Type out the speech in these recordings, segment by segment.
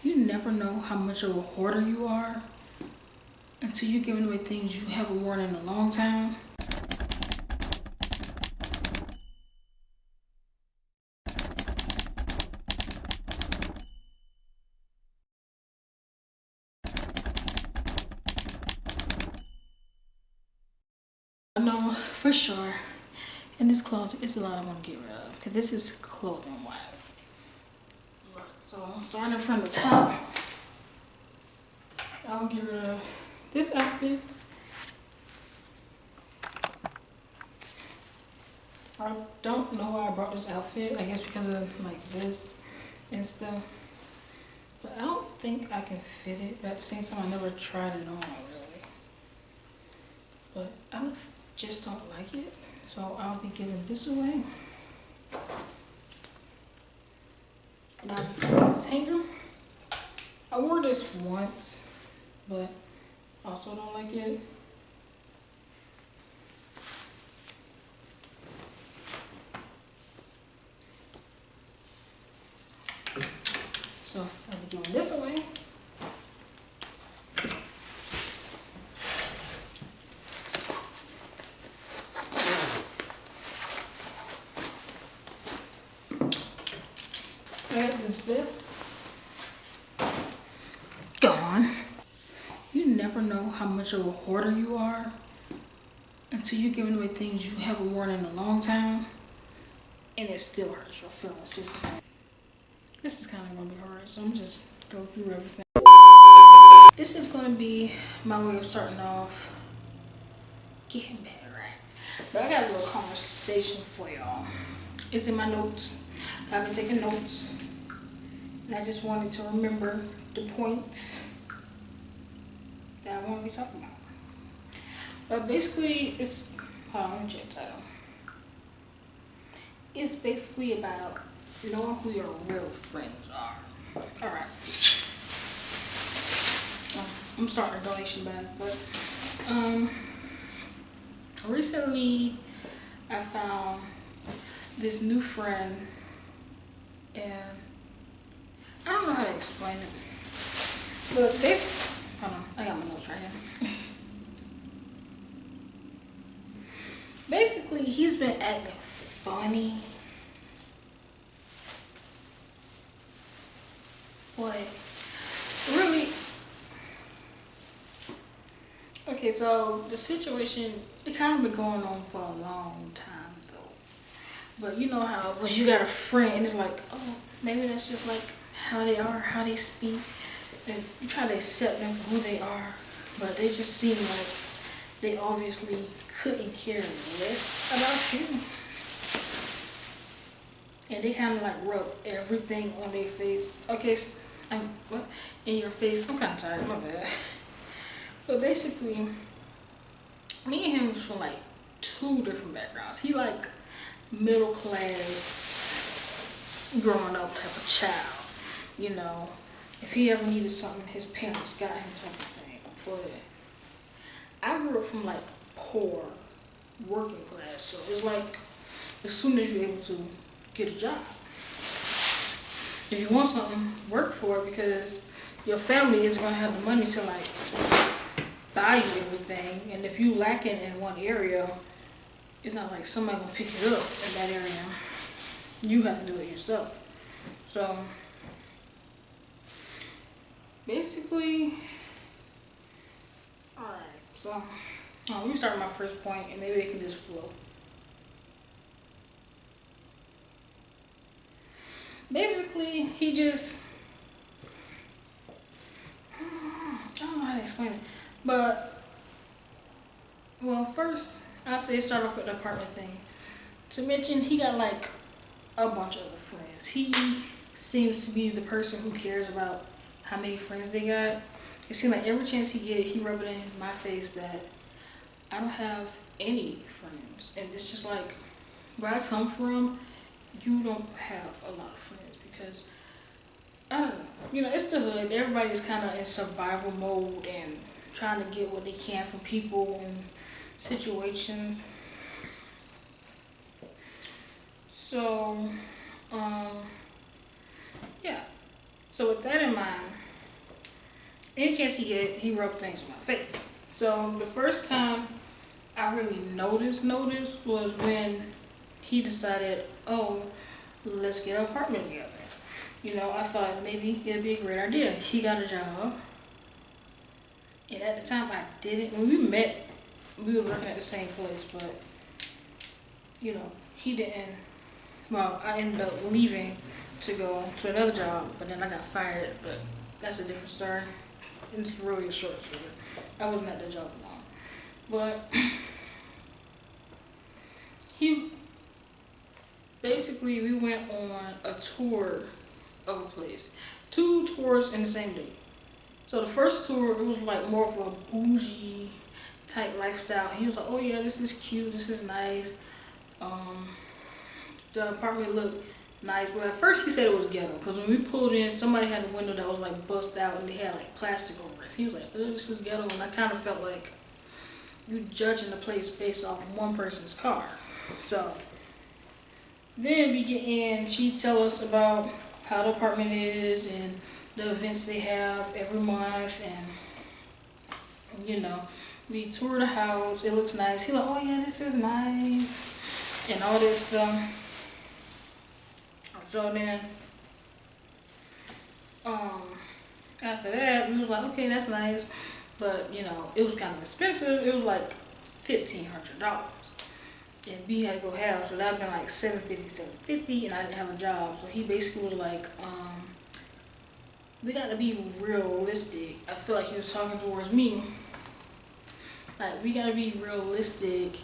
You never know how much of a hoarder you are until you're giving away things you haven't worn in a long time. I know for sure in this closet it's a lot I want to get rid of because this is clothing wise. So starting from the top, I'll get rid of this outfit. I don't know why I brought this outfit. I guess because of like this and stuff. But I don't think I can fit it. But at the same time, I never tried it on really. But I just don't like it. So I'll be giving this away. And I'll be putting this hanger. I wore this once, but also don't like it. So I'll be giving this away. That is this. Gone. You never know how much of a hoarder you are until you're giving away things you haven't worn in a long time, and it still hurts your feelings just the same. This is kind of gonna be hard, so I'm just go through everything. This is gonna be my way of starting off getting better, right? But I got a little conversation for y'all. It's in my notes. I've been taking notes, and I just wanted to remember the points that I want to be talking about. But basically, it's let me check the title. It's basically about knowing who your real friends are. All right. I'm starting a donation bag, but recently I found this new friend, and I don't know how to explain it, but this, hold on, I got my notes right here. Basically, he's been acting funny. Like, really? Okay, so the situation, it kind of been going on for a long time though. But you know how when you got a friend, it's like, oh, maybe that's just like how they are, how they speak. And you try to accept them for who they are, but they just seem like they obviously couldn't care less about you. And they kind of like rub everything on their face. Okay, what? In your face. I'm kind of tired, my bad. But basically, me and him was from like two different backgrounds. He like middle class, growing up type of child. You know, if he ever needed something, his parents got him type of thing. But I grew up from like poor, working class. So it's like as soon as you're able to get a job, if you want something, work for it, because your family isn't gonna have the money to like buy you everything. And if you lack it in one area, it's not like somebody gonna pick it up in that area. You have to do it yourself. So basically, all right. So let me start with my first point, and maybe it can just flow. Basically, he just, I don't know how to explain it, but well, first I'll say start off with the apartment thing. To mention, he got like a bunch of other friends. He seems to be the person who cares about how many friends they got. It seems like every chance he get, he rub it in my face that I don't have any friends, and it's just like where I come from, you don't have a lot of friends because I don't know. You know, it's the hood. Everybody's kind of in survival mode and trying to get what they can from people and situations. So, yeah. So with that in mind, any chance he get, he rubbed things in my face. So the first time I really noticed was when he decided, oh, let's get an apartment together. You know, I thought maybe it'd be a great idea. He got a job. And at the time I didn't. When we met, we were working at the same place, but, you know, he didn't. Well, I ended up leaving to go to another job, but then I got fired, but that's a different story. It's really a short story. I wasn't at the job long. But he, basically we went on a tour of a place. 2 tours in the same day. So the first tour, it was like more of a bougie type lifestyle. And he was like, oh yeah, this is cute, this is nice. The apartment looked nice. Well, at first he said it was ghetto, because when we pulled in, somebody had a window that was like bust out and they had like plastic over it. So he was like, oh, this is ghetto. And I kind of felt like you judging the place based off one person's car. So then we get in, she tell us about how the apartment is and the events they have every month, and you know, we tour the house, it looks nice. He like, oh yeah, this is nice, and all this stuff. So then, after that, we was like, okay, that's nice, but you know, it was kind of expensive. It was like $1,500, and we had to go half, so that'd been like $750, and I didn't have a job. So he basically was like, we gotta be realistic. I feel like he was talking towards me. Like, we gotta be realistic.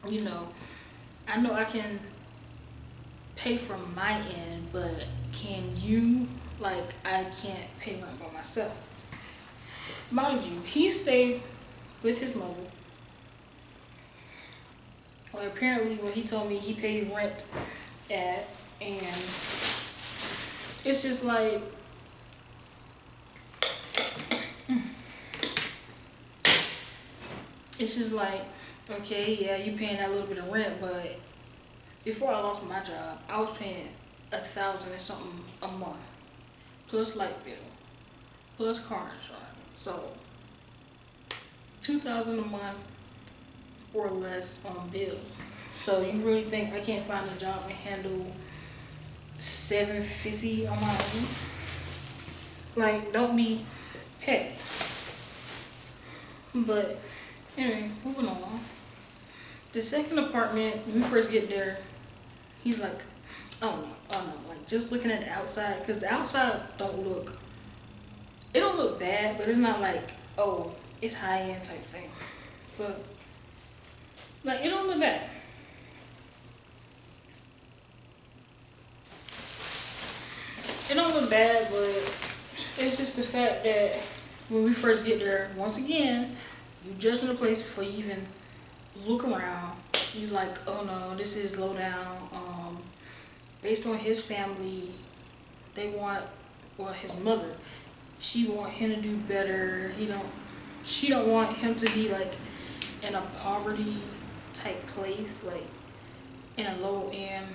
You know I can pay from my end, but can you? Like, I can't pay rent by myself. Mind you, he stayed with his mother. Well, apparently when he told me he paid rent at, and it's just like, okay, yeah, you paying that little bit of rent, but before I lost my job, I was paying $1,000 and something a month, plus light bill, plus car insurance. So $2,000 a month or less on bills. So you really think I can't find a job and handle $750 on my own? Like, don't be petty. But anyway, moving on. The second apartment, when we first get there, he's like, oh no, like just looking at the outside, because the outside don't look bad, but it's not like, oh, it's high end type thing. But like, it don't look bad. It don't look bad, but it's just the fact that when we first get there, once again, you judging the place before you even look around. You like, oh no, this is low down. Based on his family, they want, well, his mother, she want him to do better. She don't want him to be like in a poverty type place, like in a low end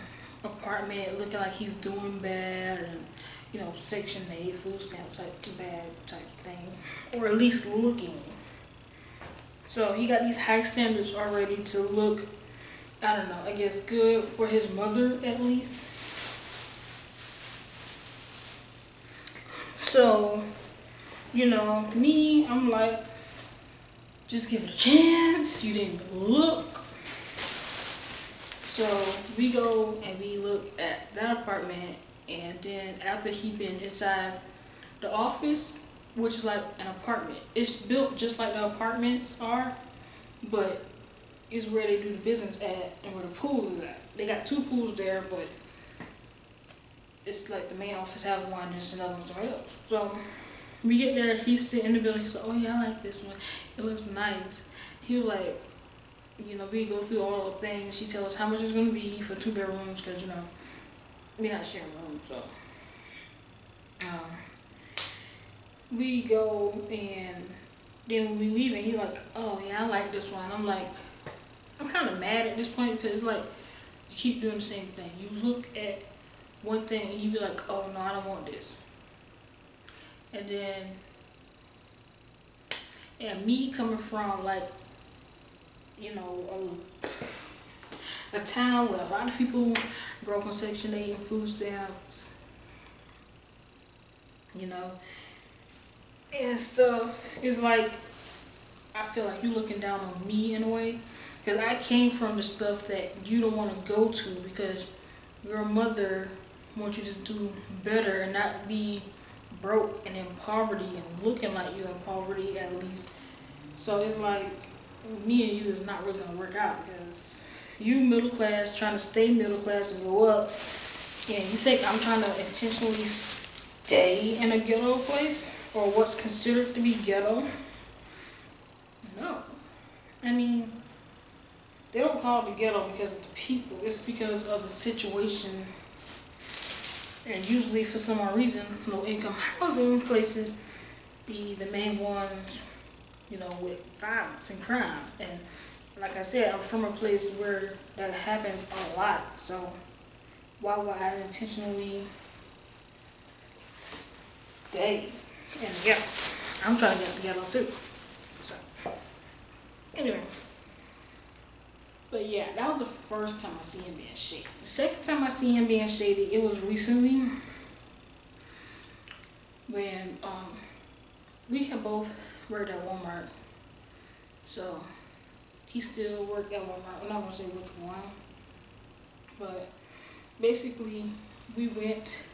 apartment, looking like he's doing bad, and you know, Section 8 food stamp type bad type thing, or at least looking. So he got these high standards already to look, I don't know, I guess good for his mother at least. So, you know, me, I'm like, just give it a chance. You didn't look. So we go and we look at that apartment, and then after he been inside the office, which is like an apartment, it's built just like the apartments are, but it's where they do the business at and where the pool is at. They got 2 pools there, but it's like the main office has one and there's another one somewhere else. So we get there, he's still in the building. He's like, oh yeah, I like this one, it looks nice. He was like, you know, we go through all the things. She tell us how much it's gonna be for 2 bedrooms, because you know, we're not sharing rooms. So we go, and then when we leaving, he like, oh yeah, I like this one. I'm like, I'm kind of mad at this point, because it's like, You keep doing the same thing. You look at one thing and you be like, oh no, I don't want this. And then, and me coming from like, you know, a town where a lot of people grow up on Section 8 and food stamps, you know, and stuff. It's like, I feel like you looking down on me in a way. Because I came from the stuff that you don't want to go to because your mother wants you to do better and not be broke and in poverty and looking like you're in poverty at least. So it's like, me and you is not really going to work out because you middle class, trying to stay middle class and go up, and you think I'm trying to intentionally stay in a ghetto place or what's considered to be ghetto? No. I mean, they don't call it the ghetto because of the people. It's because of the situation. And usually for some odd reason, low income housing places be the main ones, you know, with violence and crime. And like I said, I'm from a place where that happens a lot. So why would I intentionally stay in the ghetto? I'm trying to get the ghetto too. So anyway. But yeah, that was the first time I see him being shady. The second time I see him being shady, it was recently when we had both worked at Walmart. So he still worked at Walmart. I'm not gonna say which one, but basically we went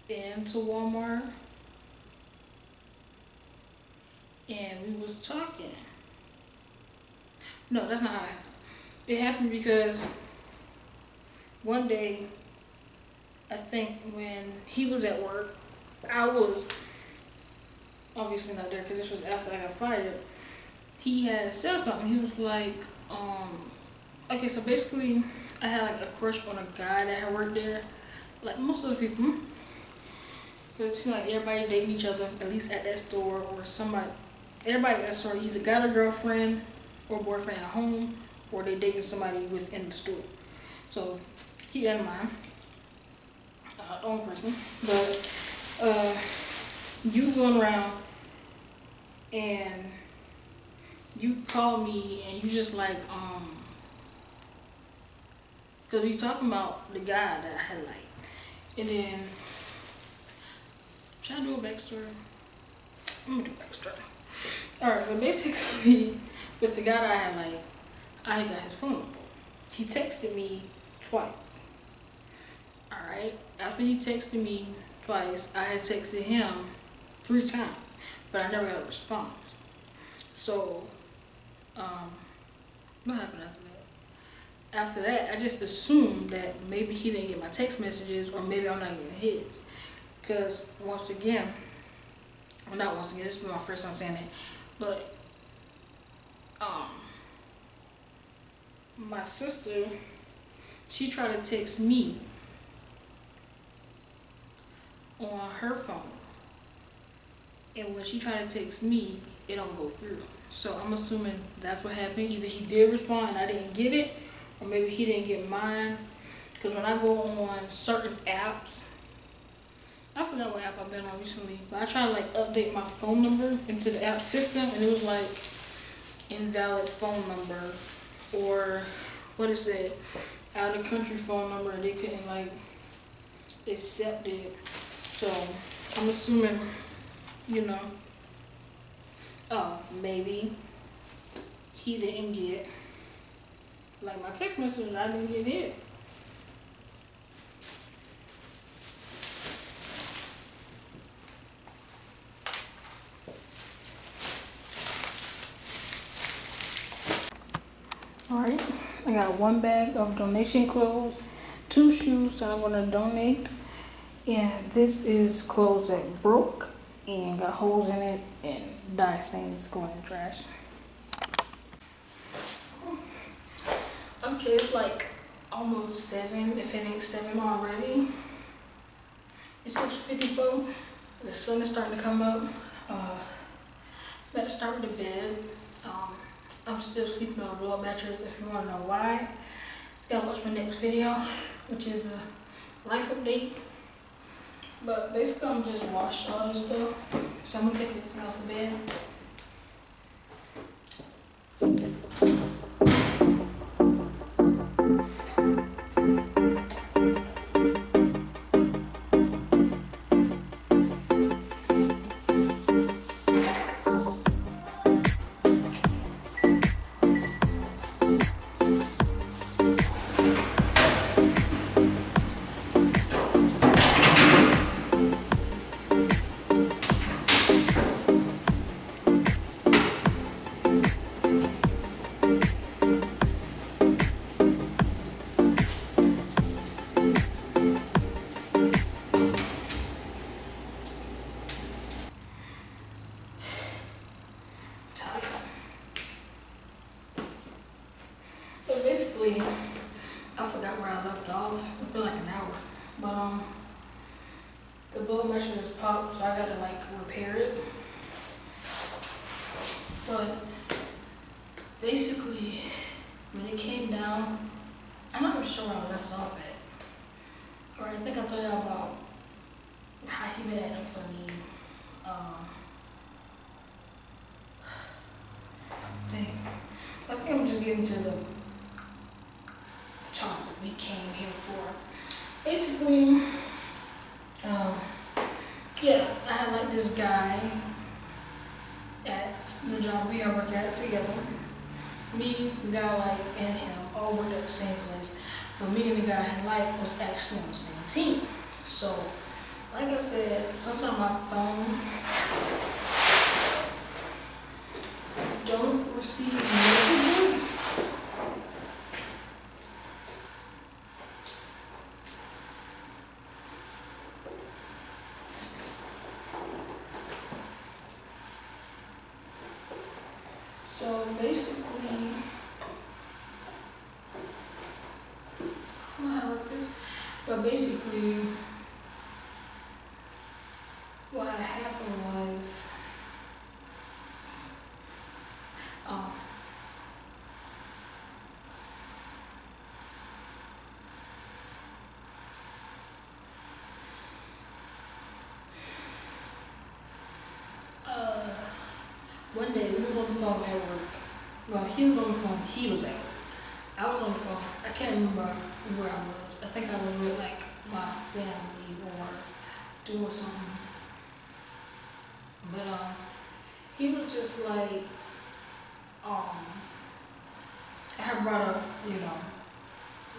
into Walmart and we was talking. No, that's not how it happened. It happened because one day, I think when he was at work, I was obviously not there because this was after I got fired. He had said something. He was like, okay, so basically I had like a crush on a guy that had worked there. Like most of the people. Because it seemed like everybody dating each other, at least at that store, or somebody, everybody at that store either got a girlfriend or boyfriend at home, or they dating somebody within the store. So keep that in mind. Own person. But you going around and you call me and you just like because we talking about the guy that I had liked. And then should I do a backstory? I'm gonna do a backstory. Alright, so basically with the guy that I had liked, I got his phone number. He texted me twice. Alright, after he texted me twice, I had texted him 3 times, but I never got a response. So, what happened after that? After that, I just assumed that maybe he didn't get my text messages, or maybe I'm not getting his. Because once again, well, not once again, this is my first time saying that, but my sister, she tried to text me on her phone, and when she tried to text me, it don't go through. So I'm assuming that's what happened. Either he did respond and I didn't get it, or maybe he didn't get mine. Because when I go on certain apps, I forgot what app I've been on recently, but I tried to like update my phone number into the app system, and it was like invalid phone number, or what is it, out of country phone number, and they couldn't like accept it. So I'm assuming, you know, maybe he didn't get like my text message, I didn't get it. Alright, I got 1 bag of donation clothes, 2 shoes that I'm gonna donate, and this is clothes that broke and got holes in it and dye stains going in the trash. Okay, it's like almost 7, if it ain't 7 already. It's 6:54. The sun is starting to come up. Better start with the bed. I'm still sleeping on a blow mattress. If you want to know why, you gotta watch my next video, which is a life update. But basically, I'm just washed all this stuff. So I'm gonna take everything out the bed. But basically, I forgot where I left off. It's been like an hour. But the blow mattress popped, so I gotta like repair it. But basically, when it came down, I'm not really sure where I left off at. Or I think I told you about how he made that funny thing. I think I'm just getting to the topic we came here for. Basically, yeah, I had like this guy at the job we all work at together. Me, the guy like, and him all worked at the same place. But me and the guy I had like was actually on the same team. So, like I said, sometimes my phone don't receive messages. So basically, I don't know how to work this, but basically, what happened was, one day we was on the phone at work. Well, he was on the phone, he was at work. I was on the phone, I can't remember where I was. I think I was with like my family or doing something. But he was just like, I had brought up,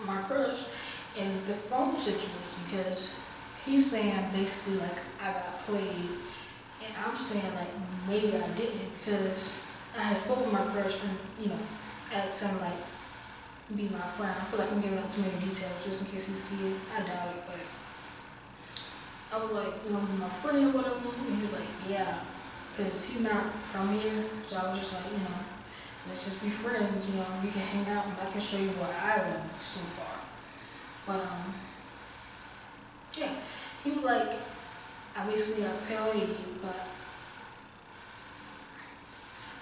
my crush and the phone situation because he's saying basically like I got played, and I'm saying like maybe I didn't because I had spoken with my crush and asked him like be my friend. I feel like I'm giving out too many details just in case he see it. I doubt it, but I was like, you want to be my friend or whatever? And he was like, yeah, because he's not from here, so I was just like, let's just be friends, we can hang out and I can show you what I learned so far. But yeah, he was like, I basically got paid,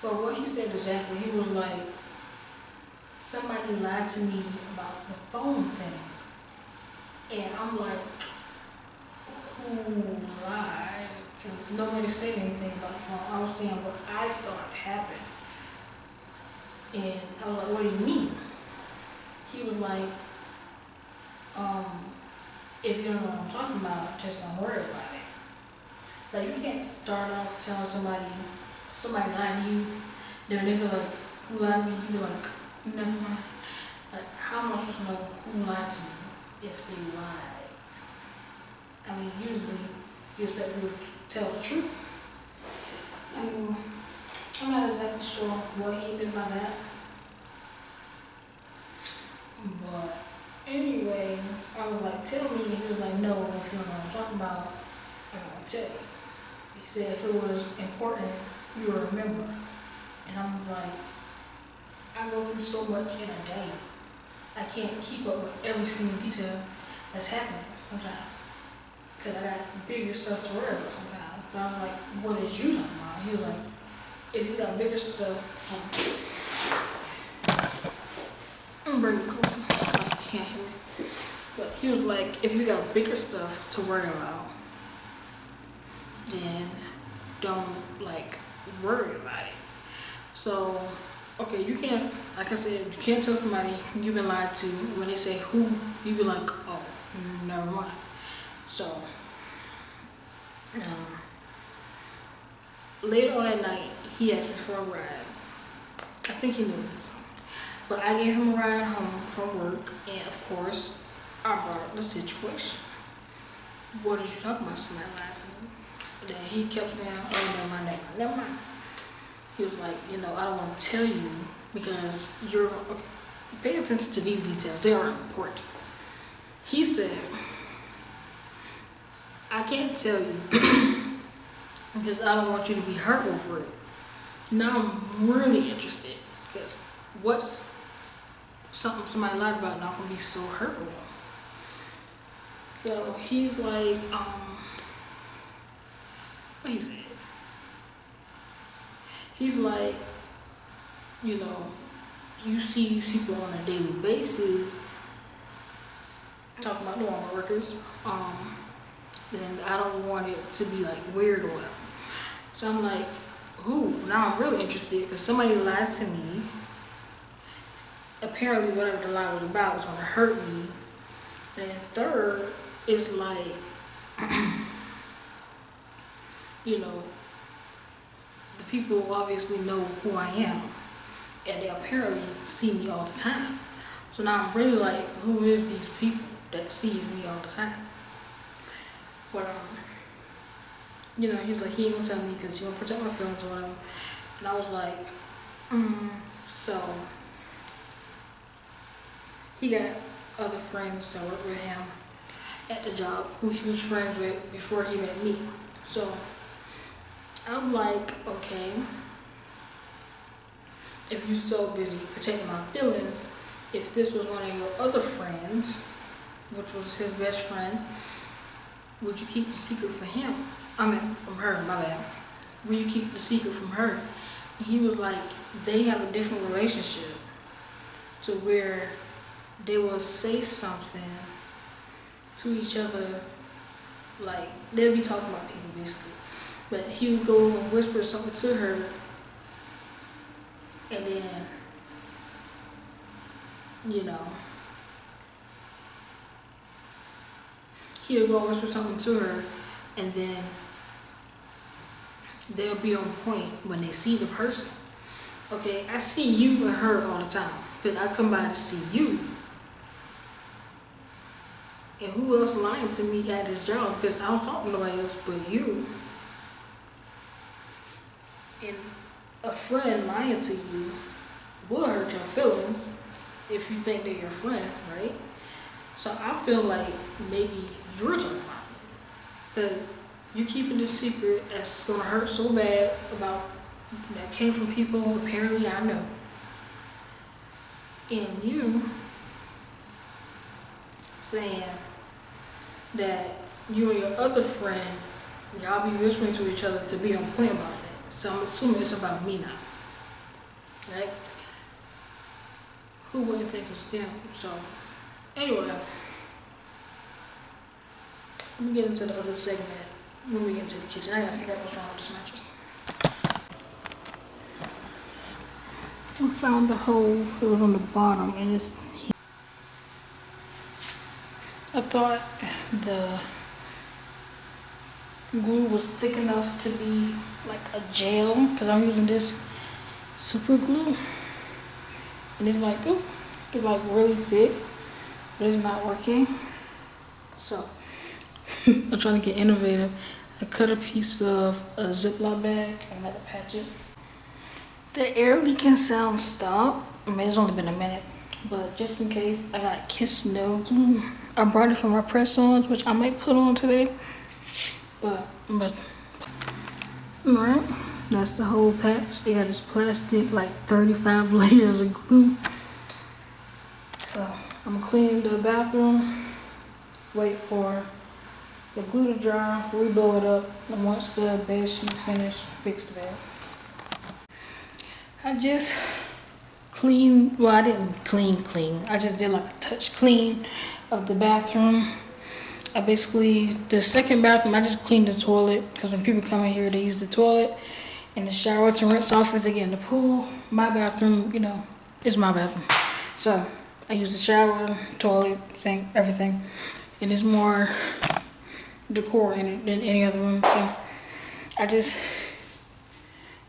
but what he said exactly, he was like, somebody lied to me about the phone thing. And I'm like, who lied? Because nobody said anything about the phone. I was saying what I thought happened. And I was like, what do you mean? He was like, if you don't know what I'm talking about, just don't worry about it. Like, you can't start off telling somebody lied to you, then they be like, who lied to you? You be like, never mind. Like, how am I supposed to know who lied to me if they lied? I mean, usually you expect people to tell the truth. I mean, I'm not exactly sure what he meant by that. But anyway, I was like, tell me. And he was like, no, if you don't know what I'm talking about, I don't want to tell you. He said if it was important, you would remember. And I was like, I go through so much in a day. I can't keep up with every single detail that's happening sometimes. Because I got bigger stuff to worry about sometimes. But I was like, what is you talking about? He was like, if you got bigger stuff, I'm bringing it closer. It's like you can't hear me. But he was like, if you got bigger stuff to worry about, then don't like worry about it. So, okay, you can't, like I said, you can't tell somebody you've been lied to. When they say who, you be like, oh, never mind. So, later on that night, he asked me for a ride. I think he knew this. But I gave him a ride home from work, and of course, I brought up the situation. What did you talk about? Somebody lied to me. Then he kept saying, oh, never mind. He was like, I don't want to tell you because you're, okay, pay attention to these details. They are important. He said, I can't tell you because I don't want you to be hurt over it. Now I'm really interested because what's something somebody lied about and I'm going to be so hurt over? So he's like, what he said? He's like, you see these people on a daily basis, talking about the Walmart workers, then I don't want it to be like weird or whatever. So I'm like, who? Now I'm really interested because somebody lied to me. Apparently whatever the lie was about was going to hurt me. And then third, it's like, the people obviously know who I am. And they apparently see me all the time. So now I'm really like, who is these people that sees me all the time? But, he's like, he ain't gonna tell me because he gonna protect my feelings or whatever. And I was like, so he got other friends that work with him at the job who he was friends with before he met me. So I'm like, okay, if you're so busy protecting my feelings, if this was one of your other friends, which was his best friend, would you keep the secret for him? I mean, from her, my bad. Will you keep the secret from her? And he was like, they have a different relationship to where they will say something to each other, like, they'll be talking about people basically. But he would go and whisper something to her, and then, he would go and whisper something to her, and then they'll be on point when they see the person. Okay, I see you and her all the time, because I come by to see you. And who else lying to me at this job? Because I don't talk to nobody else but you. And a friend lying to you will hurt your feelings if you think they're your friend, right? So I feel like maybe you're talking about me. Because you keeping this secret that's going to hurt so bad about that came from people apparently I know. And you saying that you and your other friend, y'all be whispering to each other to be on point about things. So I'm assuming it's about me now, right? Who wouldn't think it's them? So anyway, let me get into the other segment when we get into the kitchen. I gotta figure out what's wrong with this mattress. I found the hole. It was on the bottom, and I thought the glue was thick enough to be like a gel because I'm using this super glue, and it's like, oh, it's like really thick, but it's not working. So I'm trying to get innovative. I cut a piece of a Ziploc bag and had to patch it. The air leaking sound stopped. I mean, it's only been a minute, but just in case, I got Kiss Nail glue. I brought it from my press-ons, which I might put on today. But alright, that's the whole patch. They got this plastic, like 35 layers of glue. So I'm gonna clean the bathroom, wait for the glue to dry, re-blow it up, and once the bed sheet's finished, fix the bed. I just clean. Well, I didn't clean. I just did like a touch clean of the bathroom. I basically, the second bathroom, I just cleaned the toilet because when people come in here, they use the toilet and the shower to rinse off as they get in the pool. My bathroom, you know, is my bathroom. So I use the shower, toilet, sink, everything. And there's more decor in it than any other room. So I just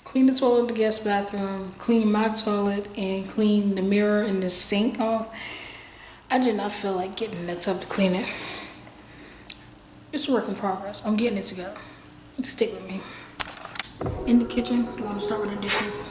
clean the toilet, the guest bathroom, clean my toilet, and clean the mirror and the sink off. I did not feel like getting in the tub to clean it. It's a work in progress. I'm getting it together. Stick with me. In the kitchen, I'm gonna start with the dishes.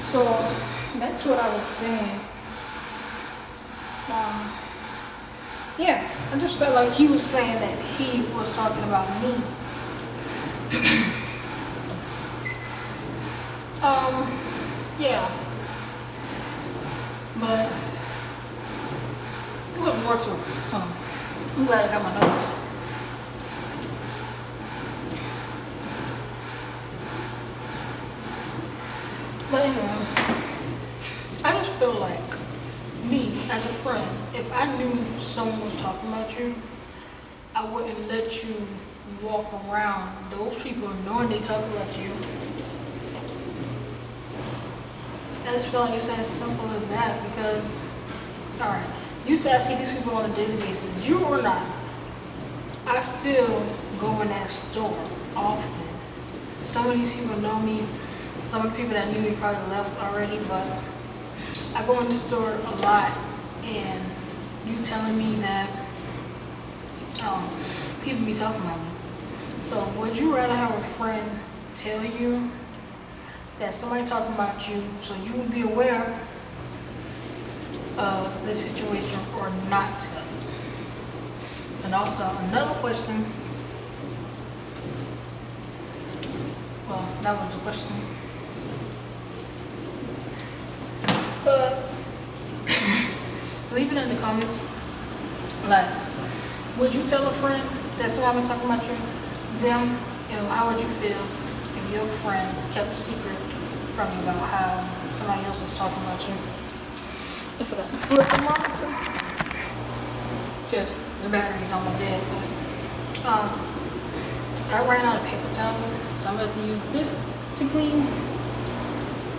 So back to what I was saying. Yeah, I just felt like he was saying that he was talking about me. Yeah. But there was more to it. I'm glad I got my notes. But anyway, I just feel like me as a friend, if I knew someone was talking about you, I wouldn't let you walk around those people knowing they talk about you I just feel like it's as simple as that because, all right, you say I see these people on a daily basis. You or not, I still go in that store often. Some of these people know me. Some of the people that knew me probably left already, but I go in the store a lot, and you telling me that people be talking about me. So would you rather have a friend tell you that somebody talking about you so you would be aware of the situation or not tell you? And also another question, well, that was the question. But leave it in the comments. Like, would you tell a friend that somebody was talking about you, them, and how would you feel if your friend kept a secret from you about how somebody else was talking about you? I forgot to flip the monitor because the battery's almost dead. But, I ran out of paper towel, so I'm going to have to use this to clean,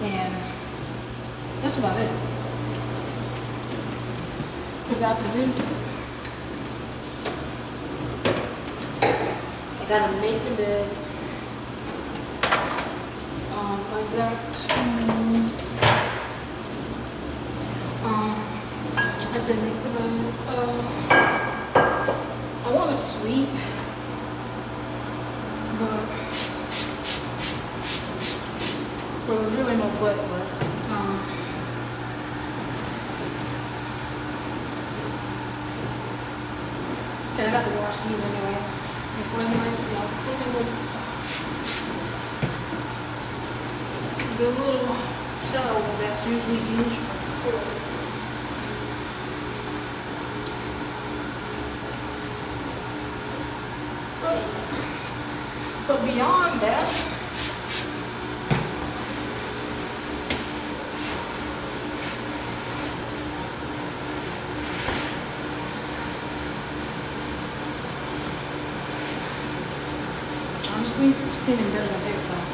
and that's about it. Because after this, I gotta make the bed. I got to, I said make the bed. I want to sweep, but there's really no but. Okay, I got to wash these anyway. Before anybody see, I'm cleaning with the little towel that's usually used for the but beyond that, honestly, it's cleaning better than paper towel.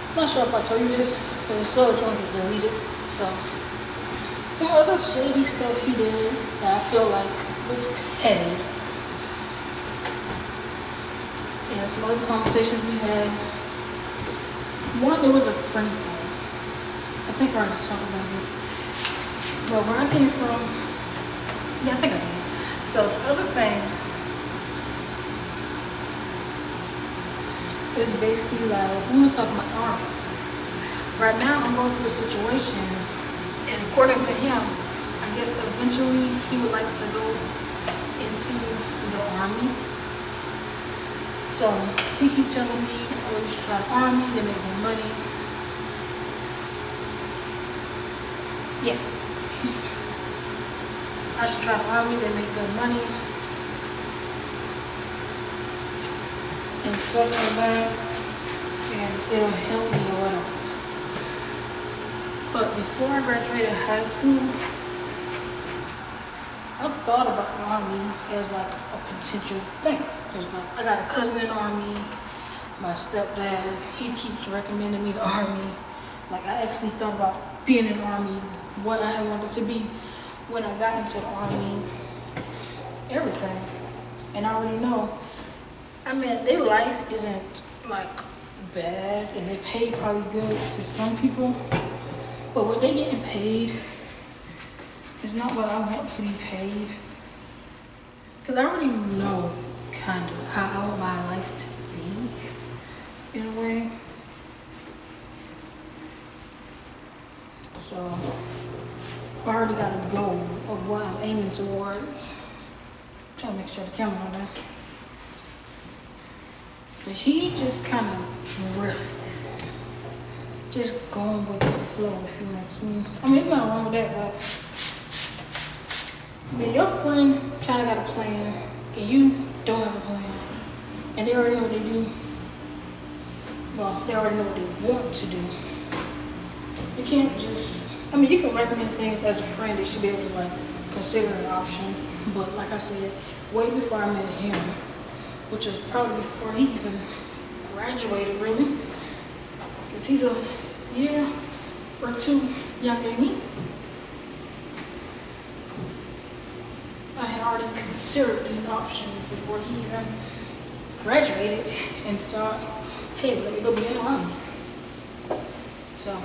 I'm not sure if I told you this, but it's so it's gonna get deleted. So some other shady stuff he did that I feel like was petty. And some other conversations we had. One, it was a friend thing. I think I already talked about this. But where I came from, yeah, I think I did. So the other thing is basically like, we was talking about the army. Right now, I'm going through a situation, and according to him, I guess eventually he would like to go into the army. So he keep telling me, oh, you should try the army, they make good money. Yeah. I should try the army, they make good money. And stuff like that, and it'll help me or whatever. But before I graduated high school, I thought about the army as like a potential thing. Cause like I got a cousin in the army, my stepdad, he keeps recommending me the army. Like I actually thought about being in the army, what I had wanted to be when I got into the army, everything. And I already know. I mean, their life isn't like bad, and they pay probably good to some people, but what they getting paid is not what I want to be paid. Cause I already know kind of how I want my life to be, in a way. So I already got a goal of what I'm aiming towards. I'm trying to make sure the camera on there. But he just kind of drifted. Just going with the flow, if you ask me. I mean, there's nothing wrong with that, but I mean, your friend kind of got a plan, and you don't have a plan. and they already know what they do. Well, they already know what they want to do. You can't just, I mean, you can recommend things as a friend. They should be able to like consider an option. But like I said, way before I met him, which is probably before he even graduated, really, because he's a year or two younger than me. I had already considered these options before he even graduated and thought, hey, let me go be in the army. So,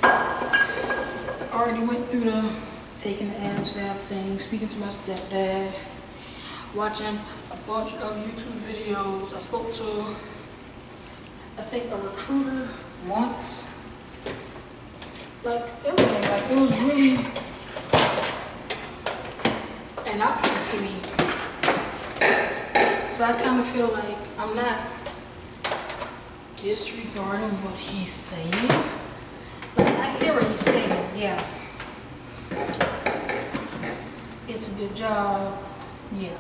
I already went through the taking the ASVAB thing, speaking to my stepdad, watching a bunch of YouTube videos. I spoke to, I think, a recruiter once. Like, everything. Like, it was really an option to me. So I kind of feel like I'm not disregarding what he's saying. Like, I hear what he's saying, yeah. It's a good job, yeah.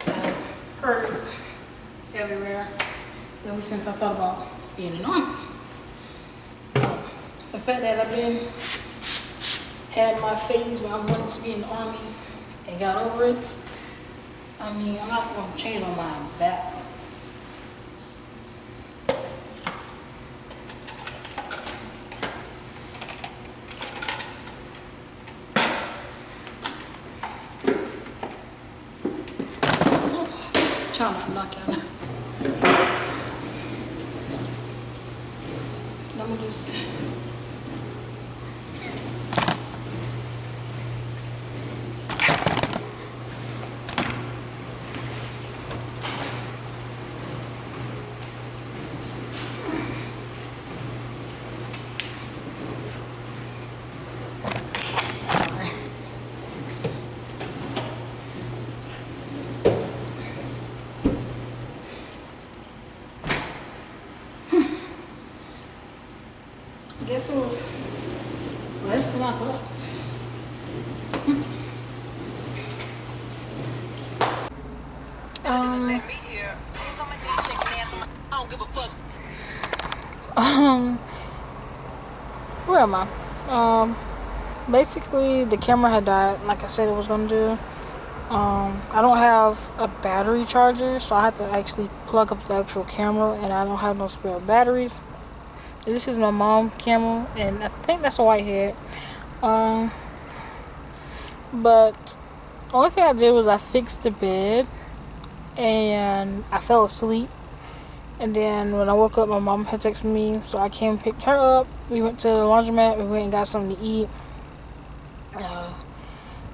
I've heard it everywhere ever since I thought about being an army. The fact that I've had my phase where I wanted to be in the army and got over it, I mean, I'm not going to change my mind back. Try not to knock you out. Let me just. I guess it was less than I thought. Where am I? Basically the camera had died, like I said it was gonna do. I don't have a battery charger, so I have to actually plug up the actual camera, and I don't have no spare batteries. This is my mom's camera, and I think that's a Whitehead. But the only thing I did was I fixed the bed, and I fell asleep. And then when I woke up, my mom had texted me, so I came and picked her up. We went to the laundromat, we went and got something to eat.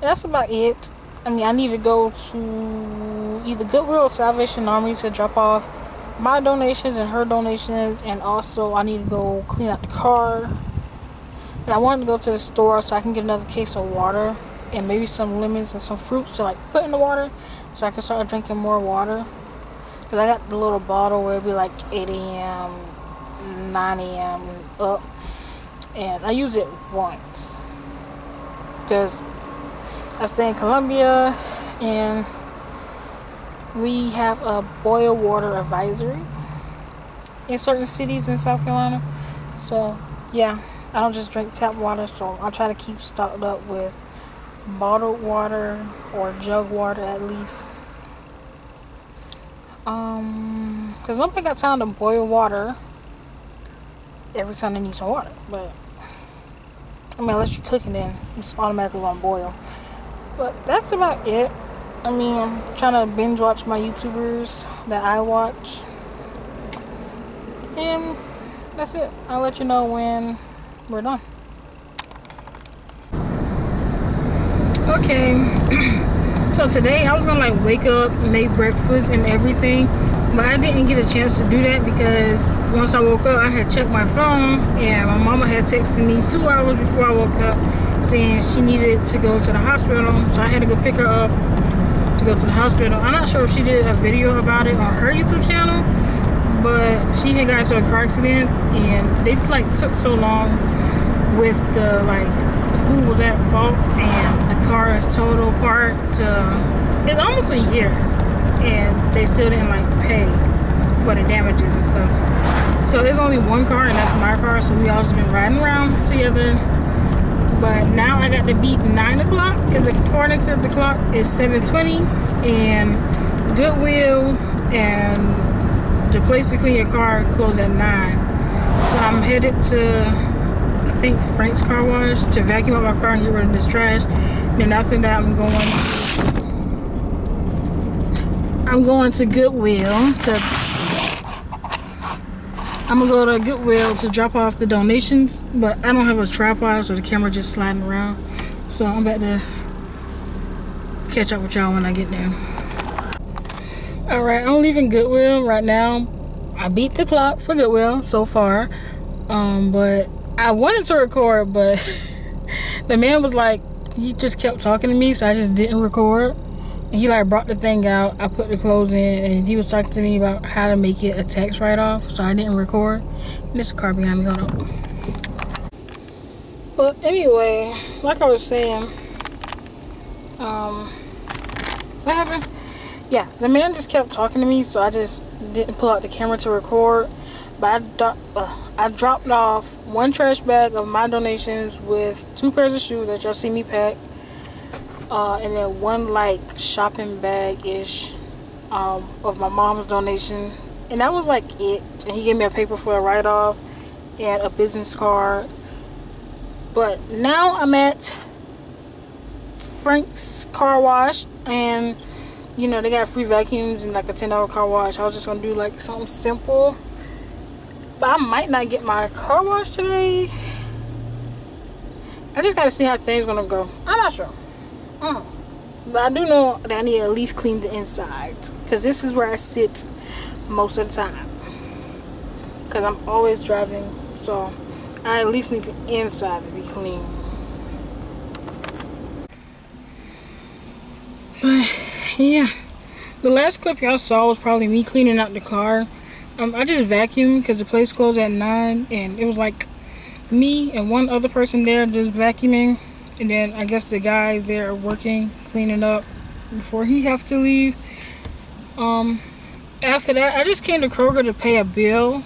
That's about it. I mean, I need to go to either Goodwill or Salvation Army to drop off my donations and her donations, and also I need to go clean out the car. And I wanted to go to the store so I can get another case of water and maybe some lemons and some fruits to like put in the water so I can start drinking more water. Because I got the little bottle where it'd be like 8 a.m., 9 a.m. up, and I use it once because I stay in Columbia and we have a boil water advisory in certain cities in South Carolina. So yeah, I don't just drink tap water, so I try to keep stocked up with bottled water or jug water at least. Because nobody got time to boil water every time they need some water. But I mean, unless you're cooking, then it's automatically gonna boil. But that's about it. I mean, I'm trying to binge watch my YouTubers that I watch. And that's it. I'll let you know when we're done. Okay. So today I was gonna like wake up, make breakfast and everything, but I didn't get a chance to do that because once I woke up I had checked my phone and my mama had texted me 2 hours before I woke up saying she needed to go to the hospital, so I had to go pick her up to go to the hospital. I'm not sure if she did a video about it on her YouTube channel, but she had got into a car accident and they like took so long with the like who was at fault, and the car is total apart. It's almost a year. and they still didn't like pay for the damages and stuff. So there's only one car, and that's my car, so we all just been riding around together. But now I got to beat 9 o'clock because according to the clock it's 7:20, and Goodwill and the place to clean your car closed at 9. So I'm headed to, I think, Frank's Car Wash to vacuum up my car and get rid of this trash. Then after that I'm going to Goodwill to go to Goodwill to drop off the donations, but I don't have a tripod, so the camera just sliding around. So I'm about to catch up with y'all when I get there. Alright, I'm leaving Goodwill right now. I beat the clock for Goodwill so far. But I wanted to record, but the man was like, he just kept talking to me, so I just didn't record. And he like brought the thing out, I put the clothes in, and he was talking to me about how to make it a tax write-off, so I didn't record. And there's a car behind me, hold on. But anyway, like I was saying, what happened? Yeah, the man just kept talking to me, so I just didn't pull out the camera to record. But I dropped off one trash bag of my donations with 2 pairs of shoes that y'all see me pack. And then one like shopping bag-ish of my mom's donation. And that was like it. And he gave me a paper for a write-off and a business card. But now I'm at Frank's Car Wash, and you know, they got free vacuums and like a $10 car wash. I was just gonna do like something simple, but I might not get my car wash today. I just gotta see how things gonna go. I'm not sure. But I do know that I need to at least clean the inside, because this is where I sit most of the time, because I'm always driving, so I at least need the inside to be clean. But yeah, the last clip y'all saw was probably me cleaning out the car. I just vacuumed because the place closed at 9, and it was like me and one other person there just vacuuming, and then I guess the guy there working, cleaning up before he have to leave. After that, I just came to Kroger to pay a bill.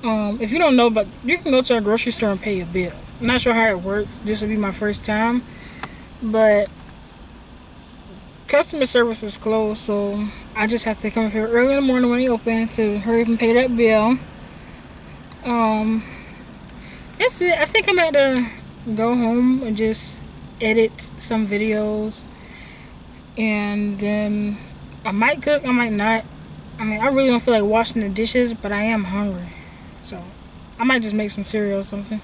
If you don't know, but you can go to a grocery store and pay a bill. I'm not sure how it works. This will be my first time, but customer service is closed, so I just have to come here early in the morning when they open to hurry up and pay that bill. That's it. I think I'm about to go home and just edit some videos, and then I might cook, I might not. I mean, I really don't feel like washing the dishes, but I am hungry, so I might just make some cereal or something,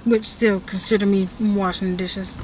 which still consider me washing the dishes.